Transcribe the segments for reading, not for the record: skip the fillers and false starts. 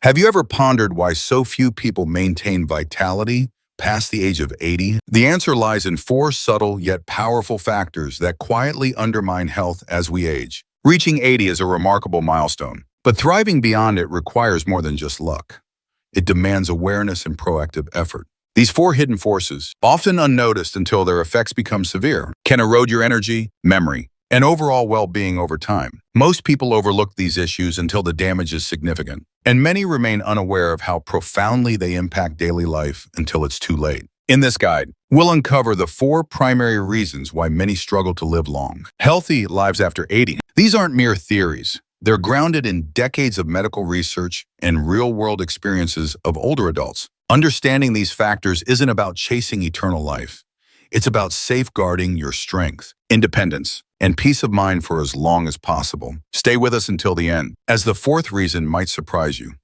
Have you ever pondered why so few people maintain vitality past the age of 80? The answer lies in four subtle yet powerful factors that quietly undermine health as we age. Reaching 80 is a remarkable milestone, but thriving beyond it requires more than just luck. It demands awareness and proactive effort. These four hidden forces, often unnoticed until their effects become severe, can erode your energy, memory, and overall well-being over time. Most people overlook these issues until the damage is significant, and many remain unaware of how profoundly they impact daily life until it's too late. In this guide, we'll uncover the four primary reasons why many struggle to live long, healthy lives after 80. These aren't mere theories. They're grounded in decades of medical research and real-world experiences of older adults. Understanding these factors isn't about chasing eternal life. It's about safeguarding your strength, independence, and peace of mind for as long as possible. Stay with us until the end, as the fourth reason might surprise you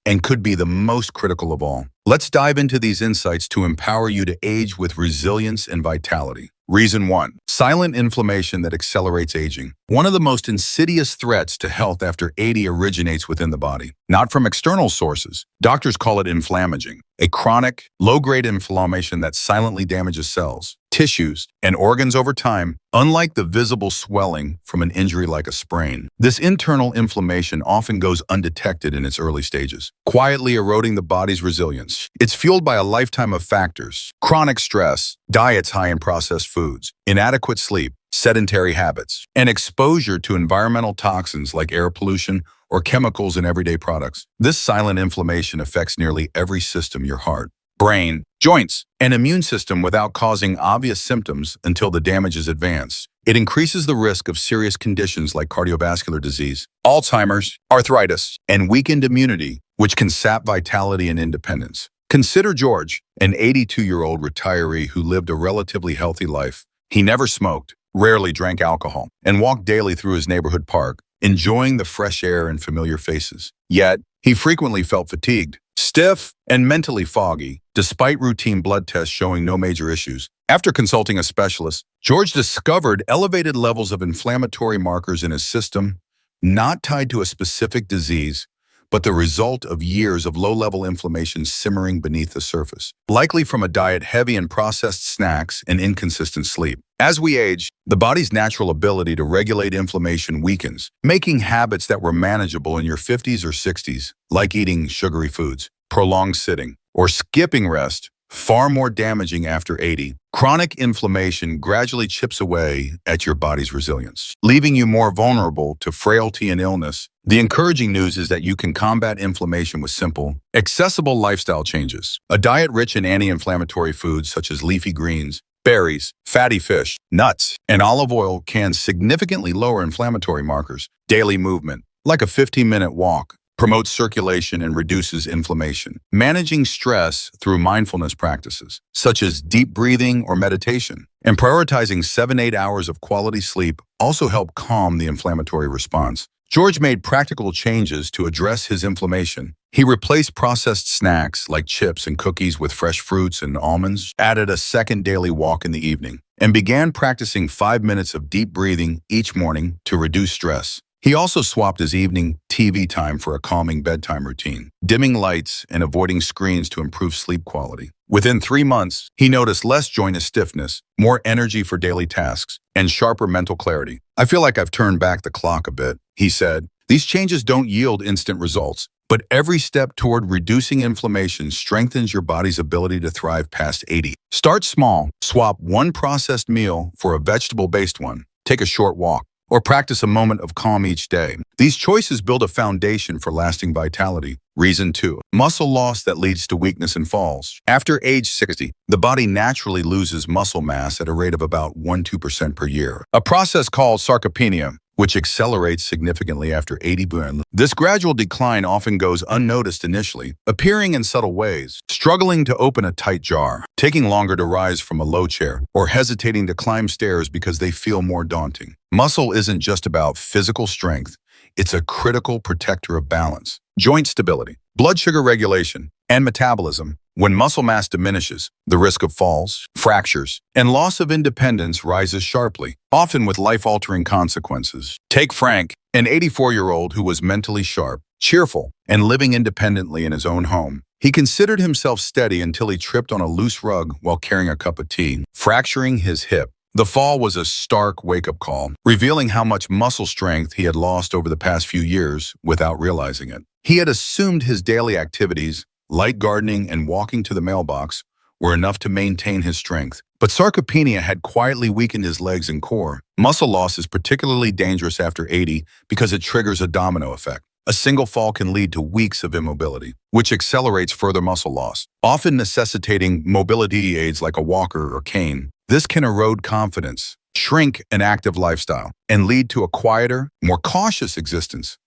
and could be the most critical of all. Let's dive into these insights to empower you to age with resilience and vitality. Reason 1. Silent inflammation that accelerates aging. One of the most insidious threats to health after 80 originates within the body, not from external sources. Doctors call it inflammaging, a chronic, low-grade inflammation that silently damages cells, tissues, and organs over time, unlike the visible swelling from an injury like a sprain. This internal inflammation often goes undetected in its early stages, quietly eroding the body's resilience. It's fueled by a lifetime of factors: chronic stress, diets high in processed foods, inadequate sleep, sedentary habits, and exposure to environmental toxins like air pollution or chemicals in everyday products. This silent inflammation affects nearly every system: your heart, brain, joints, and immune system without causing obvious symptoms until the damage is advanced. It increases the risk of serious conditions like cardiovascular disease, Alzheimer's, arthritis, and weakened immunity, which can sap vitality and independence. Consider George, an 82-year-old retiree who lived a relatively healthy life. He never smoked, rarely drank alcohol, and walked daily through his neighborhood park, enjoying the fresh air and familiar faces. Yet, he frequently felt fatigued, stiff, and mentally foggy, despite routine blood tests showing no major issues. After consulting a specialist, George discovered elevated levels of inflammatory markers in his system, not tied to a specific disease, but the result of years of low-level inflammation simmering beneath the surface, likely from a diet heavy in processed snacks and inconsistent sleep. As we age, the body's natural ability to regulate inflammation weakens, making habits that were manageable in your 50s or 60s, like eating sugary foods, prolonged sitting, or skipping rest, far more damaging after 80. Chronic inflammation gradually chips away at your body's resilience, leaving you more vulnerable to frailty and illness. The encouraging news is that you can combat inflammation with simple, accessible lifestyle changes. A diet rich in anti-inflammatory foods such as leafy greens, berries, fatty fish, nuts, and olive oil can significantly lower inflammatory markers. Daily movement, like a 15-minute walk, promotes circulation and reduces inflammation. Managing stress through mindfulness practices, such as deep breathing or meditation, and prioritizing 7-8 hours of quality sleep also help calm the inflammatory response. George made practical changes to address his inflammation. He replaced processed snacks like chips and cookies with fresh fruits and almonds, added a second daily walk in the evening, and began practicing 5 minutes of deep breathing each morning to reduce stress. He also swapped his evening TV time for a calming bedtime routine, dimming lights and avoiding screens to improve sleep quality. Within 3 months, he noticed less joint stiffness, more energy for daily tasks, and sharper mental clarity. "I feel like I've turned back the clock a bit," he said. These changes don't yield instant results, but every step toward reducing inflammation strengthens your body's ability to thrive past 80. Start small. Swap one processed meal for a vegetable-based one. Take a short walk, or practice a moment of calm each day. These choices build a foundation for lasting vitality. Reason 2. Muscle loss that leads to weakness and falls. After age 60, the body naturally loses muscle mass at a rate of about 1–2% per year, a process called sarcopenia, which accelerates significantly after 80. This gradual decline often goes unnoticed initially, appearing in subtle ways: struggling to open a tight jar, taking longer to rise from a low chair, or hesitating to climb stairs because they feel more daunting. Muscle isn't just about physical strength, it's a critical protector of balance, joint stability, blood sugar regulation, and metabolism. When muscle mass diminishes, the risk of falls, fractures, and loss of independence rises sharply, often with life-altering consequences. Take Frank, an 84-year-old who was mentally sharp, cheerful, and living independently in his own home. He considered himself steady until he tripped on a loose rug while carrying a cup of tea, fracturing his hip. The fall was a stark wake-up call, revealing how much muscle strength he had lost over the past few years without realizing it. He had assumed his daily activities, light gardening and walking to the mailbox, were enough to maintain his strength. But sarcopenia had quietly weakened his legs and core. Muscle loss is particularly dangerous after 80 because it triggers a domino effect. A single fall can lead to weeks of immobility, which accelerates further muscle loss, often necessitating mobility aids like a walker or cane. This can erode confidence, shrink an active lifestyle, and lead to a quieter, more cautious existence.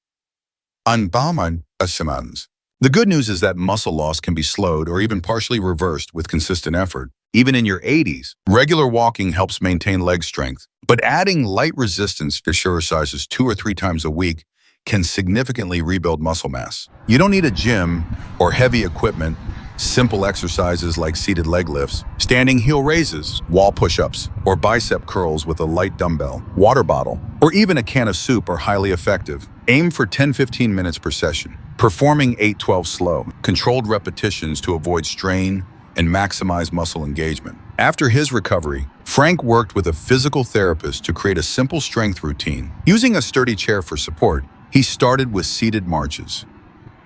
Unbaumann Assimans. The good news is that muscle loss can be slowed or even partially reversed with consistent effort. Even in your 80s, regular walking helps maintain leg strength, but adding light resistance exercises 2 or 3 times a week can significantly rebuild muscle mass. You don't need a gym or heavy equipment. Simple exercises like seated leg lifts, standing heel raises, wall push-ups, or bicep curls with a light dumbbell, water bottle, or even a can of soup are highly effective. Aim for 10-15 minutes per session, performing 8-12 slow, controlled repetitions to avoid strain and maximize muscle engagement. After his recovery, Frank worked with a physical therapist to create a simple strength routine. Using a sturdy chair for support, he started with seated marches,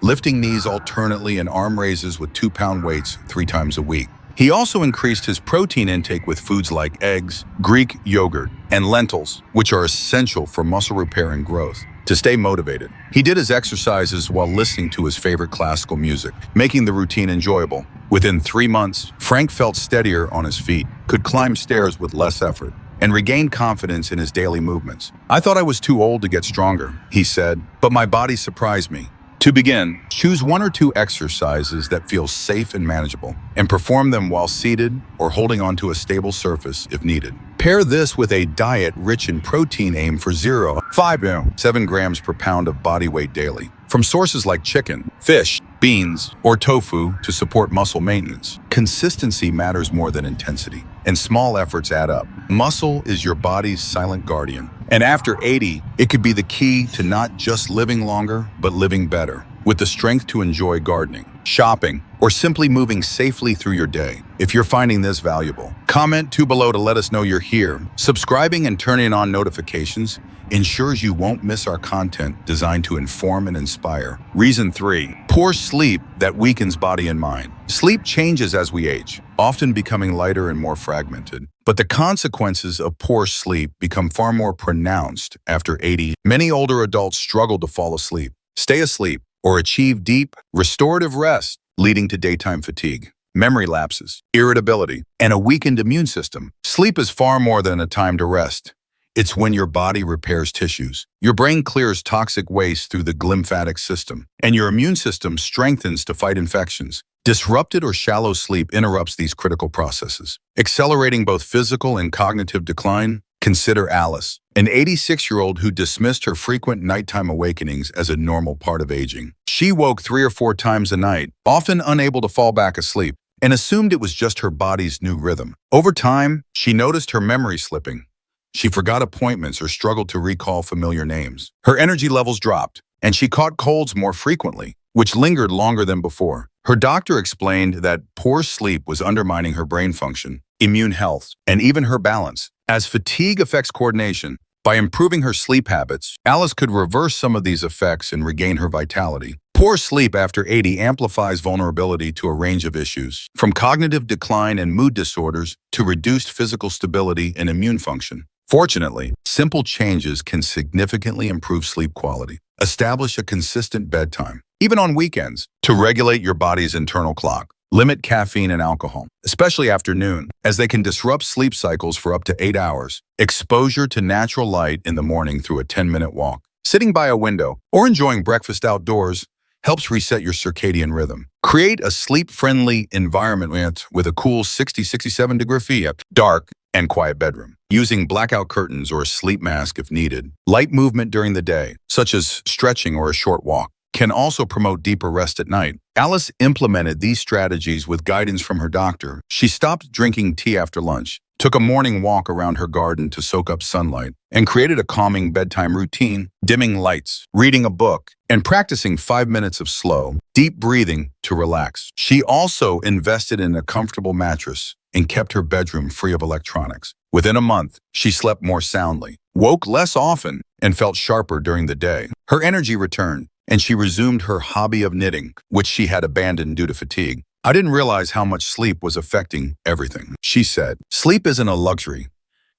lifting knees alternately and arm raises with 2-pound weights 3 times a week. He also increased his protein intake with foods like eggs, Greek yogurt, and lentils, which are essential for muscle repair and growth. To stay motivated, he did his exercises while listening to his favorite classical music, making the routine enjoyable. Within 3 months, Frank felt steadier on his feet, could climb stairs with less effort, and regained confidence in his daily movements. "I thought I was too old to get stronger," he said, "but my body surprised me." To begin, choose 1 or 2 exercises that feel safe and manageable, and perform them while seated or holding onto a stable surface if needed. Pair this with a diet rich in protein. Aim for 0.5-7 grams per pound of body weight daily, from sources like chicken, fish, beans, or tofu to support muscle maintenance. Consistency matters more than intensity, and small efforts add up. Muscle is your body's silent guardian. And after 80, it could be the key to not just living longer, but living better, with the strength to enjoy gardening, shopping, or simply moving safely through your day. If you're finding this valuable, comment below to let us know you're here. Subscribing and turning on notifications ensures you won't miss our content designed to inform and inspire. Reason 3, poor sleep that weakens body and mind. Sleep changes as we age, often becoming lighter and more fragmented. But the consequences of poor sleep become far more pronounced after 80. Many older adults struggle to fall asleep, stay asleep, or achieve deep, restorative rest, leading to daytime fatigue, memory lapses, irritability, and a weakened immune system. Sleep is far more than a time to rest. It's when your body repairs tissues, your brain clears toxic waste through the lymphatic system, and your immune system strengthens to fight infections. Disrupted or shallow sleep interrupts these critical processes, accelerating both physical and cognitive decline. Consider Alice, an 86-year-old who dismissed her frequent nighttime awakenings as a normal part of aging. She woke 3 or 4 times a night, often unable to fall back asleep, and assumed it was just her body's new rhythm. Over time, she noticed her memory slipping. She forgot appointments or struggled to recall familiar names. Her energy levels dropped, and she caught colds more frequently, which lingered longer than before. Her doctor explained that poor sleep was undermining her brain function, immune health, and even her balance. As fatigue affects coordination, by improving her sleep habits, Alice could reverse some of these effects and regain her vitality. Poor sleep after 80 amplifies vulnerability to a range of issues, from cognitive decline and mood disorders to reduced physical stability and immune function. Fortunately, simple changes can significantly improve sleep quality. Establish a consistent bedtime, even on weekends, to regulate your body's internal clock. Limit caffeine and alcohol, especially after noon, as they can disrupt sleep cycles for up to 8 hours. Exposure to natural light in the morning through a 10-minute walk, sitting by a window, or enjoying breakfast outdoors helps reset your circadian rhythm. Create a sleep-friendly environment with a cool 60-67 degree Fahrenheit, dark and quiet bedroom, using blackout curtains or a sleep mask if needed. Light movement during the day, such as stretching or a short walk, can also promote deeper rest at night. Alice implemented these strategies with guidance from her doctor. She stopped drinking tea after lunch, took a morning walk around her garden to soak up sunlight, and created a calming bedtime routine, dimming lights, reading a book, and practicing 5 minutes of slow, deep breathing to relax. She also invested in a comfortable mattress and kept her bedroom free of electronics. Within a month, she slept more soundly, woke less often, and felt sharper during the day. Her energy returned, and she resumed her hobby of knitting, which she had abandoned due to fatigue. I didn't realize how much sleep was affecting everything, she said. Sleep isn't a luxury.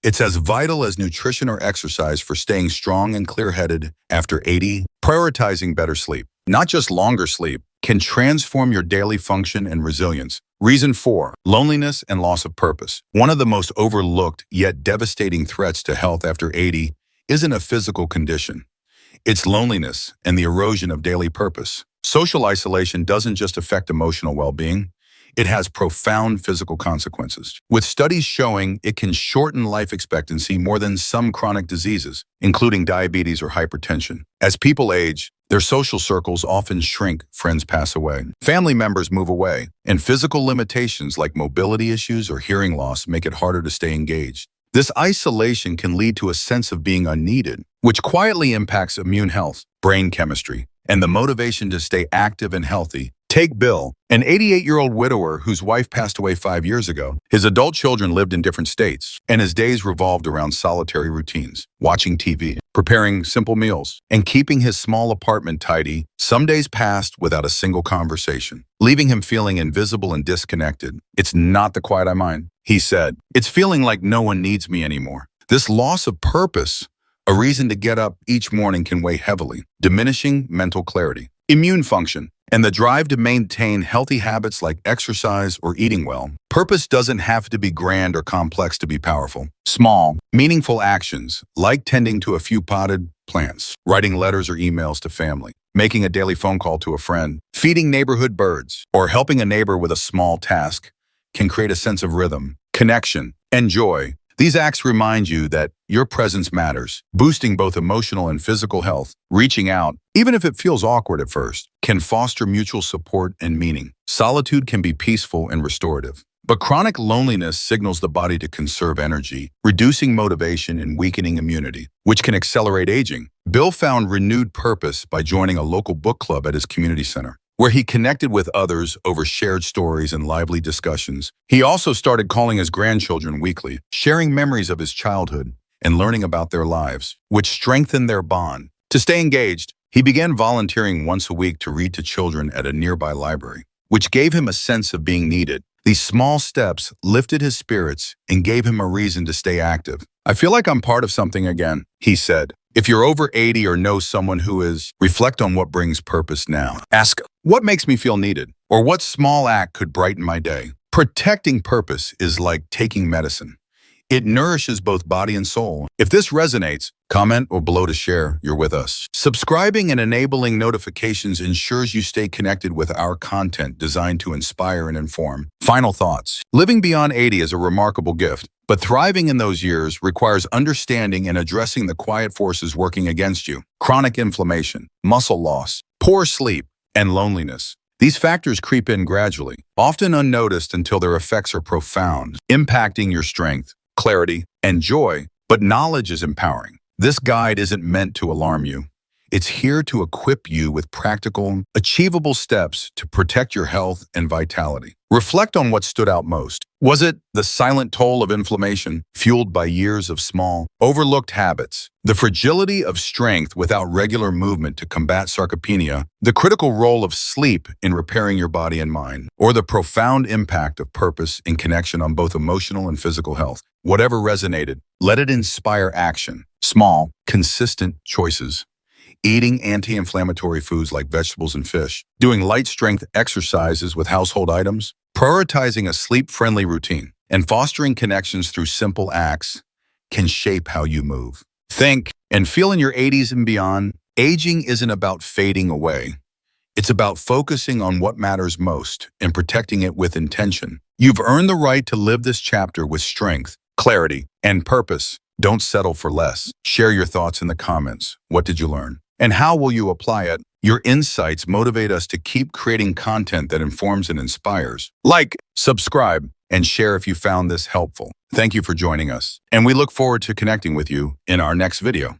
It's as vital as nutrition or exercise for staying strong and clear-headed after 80. Prioritizing better sleep, not just longer sleep, can transform your daily function and resilience. Reason 4, loneliness and loss of purpose. One of the most overlooked yet devastating threats to health after 80 isn't a physical condition. It's loneliness and the erosion of daily purpose. Social isolation doesn't just affect emotional well-being, it has profound physical consequences, with studies showing it can shorten life expectancy more than some chronic diseases, including diabetes or hypertension. As people age, their social circles often shrink, friends pass away, family members move away, and physical limitations like mobility issues or hearing loss make it harder to stay engaged. This isolation can lead to a sense of being unneeded, which quietly impacts immune health, brain chemistry, and the motivation to stay active and healthy. Take Bill, an 88-year-old widower whose wife passed away 5 years ago. His adult children lived in different states, and his days revolved around solitary routines, watching TV, preparing simple meals, and keeping his small apartment tidy. Some days passed without a single conversation, leaving him feeling invisible and disconnected. "It's not the quiet I mind," he said. "It's feeling like no one needs me anymore." This loss of purpose, a reason to get up each morning, can weigh heavily, diminishing mental clarity, immune function, and the drive to maintain healthy habits like exercise or eating well. Purpose doesn't have to be grand or complex to be powerful. Small, meaningful actions, like tending to a few potted plants, writing letters or emails to family, making a daily phone call to a friend, feeding neighborhood birds, or helping a neighbor with a small task, can create a sense of rhythm, connection, and joy. These acts remind you that your presence matters, boosting both emotional and physical health. Reaching out, even if it feels awkward at first, can foster mutual support and meaning. Solitude can be peaceful and restorative, but chronic loneliness signals the body to conserve energy, reducing motivation and weakening immunity, which can accelerate aging. Bill found renewed purpose by joining a local book club at his community center, where he connected with others over shared stories and lively discussions. He also started calling his grandchildren weekly, sharing memories of his childhood and learning about their lives, which strengthened their bond. To stay engaged, he began volunteering once a week to read to children at a nearby library, which gave him a sense of being needed. These small steps lifted his spirits and gave him a reason to stay active. "I feel like I'm part of something again," he said. If you're over 80 or know someone who is, reflect on what brings purpose now. Ask, what makes me feel needed? Or what small act could brighten my day? Protecting purpose is like taking medicine. It nourishes both body and soul. If this resonates, comment or below to share you're with us. Subscribing and enabling notifications ensures you stay connected with our content designed to inspire and inform. Final thoughts. Living beyond 80 is a remarkable gift, but thriving in those years requires understanding and addressing the quiet forces working against you. Chronic inflammation, muscle loss, poor sleep, and loneliness. These factors creep in gradually, often unnoticed until their effects are profound, impacting your strength, clarity, and joy. But knowledge is empowering. This guide isn't meant to alarm you. It's here to equip you with practical, achievable steps to protect your health and vitality. Reflect on what stood out most. Was it the silent toll of inflammation, fueled by years of small, overlooked habits? The fragility of strength without regular movement to combat sarcopenia? The critical role of sleep in repairing your body and mind? Or the profound impact of purpose in connection on both emotional and physical health? Whatever resonated, let it inspire action. Small, consistent choices. Eating anti-inflammatory foods like vegetables and fish, doing light strength exercises with household items, prioritizing a sleep-friendly routine, and fostering connections through simple acts can shape how you move, think, and feel in your 80s and beyond. Aging isn't about fading away. It's about focusing on what matters most and protecting it with intention. You've earned the right to live this chapter with strength, clarity, and purpose. Don't settle for less. Share your thoughts in the comments. What did you learn? And how will you apply it? Your insights motivate us to keep creating content that informs and inspires. Like, subscribe, and share if you found this helpful. Thank you for joining us, and we look forward to connecting with you in our next video.